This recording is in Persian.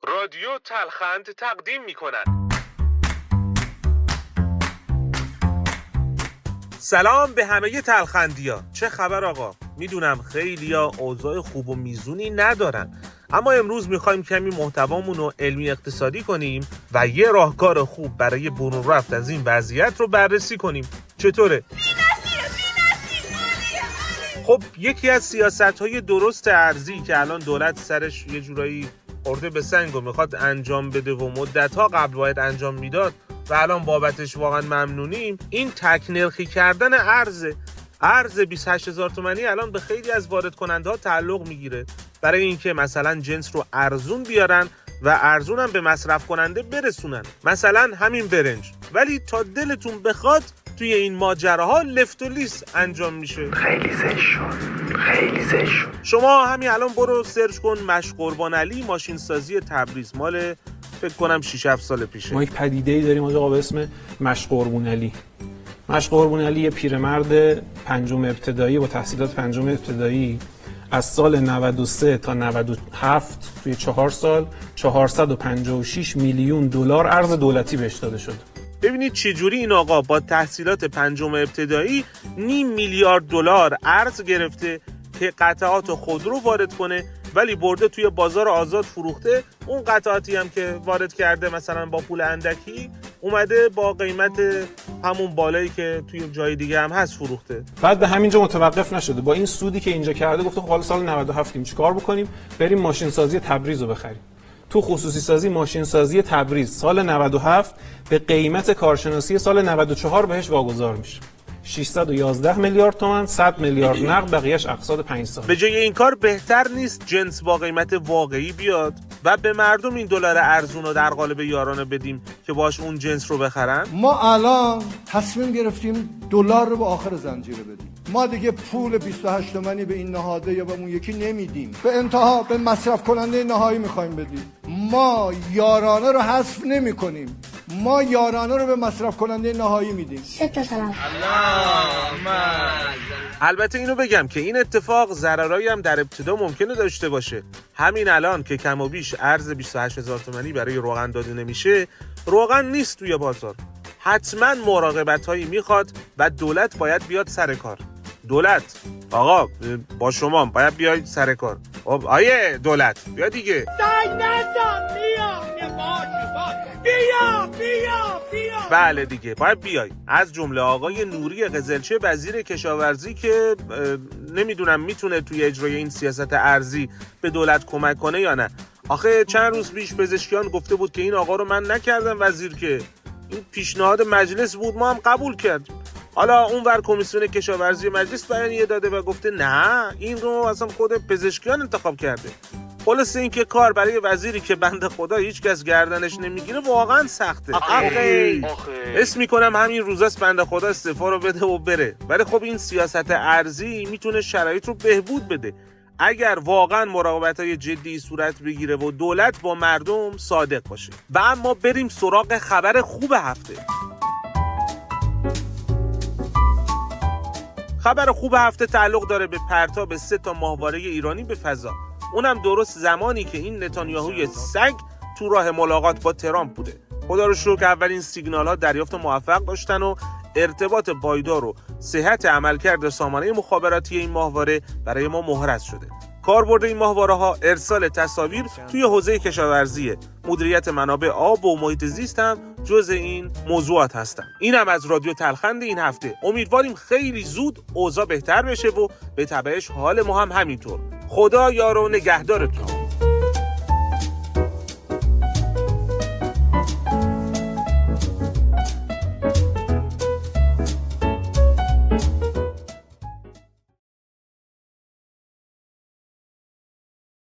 رادیو تلخند تقدیم می‌کند. سلام به همه تلخندیا. چه خبر آقا؟ میدونم خیلیا اوضاع خوب و میزونی ندارن، اما امروز میخوایم کمی محتوامون رو علمی اقتصادی کنیم و یه راهکار خوب برای برون رفت از این وضعیت رو بررسی کنیم. چطوره؟ خب یکی از سیاست‌های درست ارزی که الان دولت سرش یه جورایی خورده به سنگ و میخواد انجام بده و مدت‌ها قبل باید انجام میداد و الان بابتش واقعا ممنونیم، این تکنرخی کردن ارز 28000 تومانی الان به خیلی از وارد کننده ها تعلق میگیره برای اینکه مثلا جنس رو ارزون بیارن و ارزون هم به مصرف کننده برسونن، مثلا همین برنج. ولی تا دلتون بخواد توی این ماجراها لفت و لیس انجام میشه. خیلی زشت شد. شما همین الان برو سرچ کن مشق قربان علی ماشین سازی تبریز، مال فکر کنم 6-7 سال پیشه. ما یک پدیده‌ای داریم آقا به اسم مشق قربان علی. مشق قربان علی یه پیرمرد پنجم ابتدایی با تحصیلات پنجم ابتدایی از سال 93 تا 97 توی 4 سال 456 میلیون دلار ارز دولتی بهش داده شد. ببینید چجوری این آقا با تحصیلات پنجم ابتدایی 500 میلیارد دلار ارز گرفته که قطعات خودرو وارد کنه، ولی برده توی بازار آزاد فروخته. اون قطعاتی هم که وارد کرده مثلا با پول اندکی اومده با قیمت همون بالایی که توی جای دیگه هم هست فروخته. بعد به همینجا متوقف نشده، با این سودی که اینجا کرده گفته خب حالا سال 97 چیکار بکنیم؟ بریم ماشین سازی تبریز رو بخریم. تو خصوصی سازی ماشین سازی تبریز سال 97 به قیمت کارشناسی سال 94 بهش واگذار میشه. 611 میلیارد تومان، 100 میلیارد نقد، بقیه‌اش اقساط 5 سال. به جای این کار بهتر نیست جنس با قیمت واقعی بیاد و به مردم این دلار ارزون رو در قالب یارانه بدیم که باش اون جنس رو بخرن؟ ما الان تصمیم گرفتیم دلار رو به آخر زنجیره بدیم. ما دیگه پول 28 تومانی به این نهاده یا به اون یکی نمیدیم، به انتها به مصرف کننده نهایی میخوایم بدیم. ما یارانه رو حذف نمی کنیم، ما یارانه رو به مصرف کننده نهایی میدیم. 3 تا سلام. البته اینو بگم که این اتفاق ضررایی هم در ابتدا ممکنه داشته باشه. همین الان که کم و بیش ارز 28000 تومانی برای روغن داده نمیشه، روغن نیست توی بازار، حتما مراقبت‌هایی میخواد و دولت باید بیاد سر کار. دولت آقا با شما باید بیاید سر کار. خب آیه دولت بیا دیگه. بیا. بله دیگه باید بیای. از جمله آقای نوری قزلچه وزیر کشاورزی که نمیدونم میتونه توی اجرای این سیاست ارزی به دولت کمک کنه یا نه. آخه چند روز پیش پزشکیان گفته بود که این آقا رو من نکردم وزیر، که این پیشنهاد مجلس بود، ما هم قبول کردیم. حالا اونور کمیسیون کشاورزی مجلس بیانیه داده و گفته نه این رو اصلا خود پزشکیان انتخاب کرده. خلاصه این که کار برای وزیری که بنده خدا هیچ کس گردنش نمیگیره واقعا سخته. آخه اسم میکنم همین روزاست بنده خدا استعفا رو بده و بره. ولی خب این سیاست ارزی میتونه شرایط رو بهبود بده اگر واقعا مراقبت‌های جدی صورت بگیره و دولت با مردم صادق باشه. و اما بریم سراغ خبر خوب هفته. خبر خوب هفته تعلق داره به پرتاب 3 تا ماهواره ایرانی به فضا. اونم درست زمانی که این نتانیاهوی سگ تو راه ملاقات با ترامپ بوده. خدا رو شکر اولین سیگنال ها دریافت موفق داشتن و ارتباط پایدار و صحت عملکرد سامانه مخابراتی این ماهواره برای ما مهرس شده. کاربرد این ماهواره ها ارسال تصاویر توی حوزه کشاورزی، مدیریت منابع آب و محیط زیست هم جز این موضوعات هستن. اینم از رادیو تلخند این هفته. امیدواریم خیلی زود اوضاع بهتر بشه و به تبعش حال ما هم همینطور. خدا یار و نگهدارتون.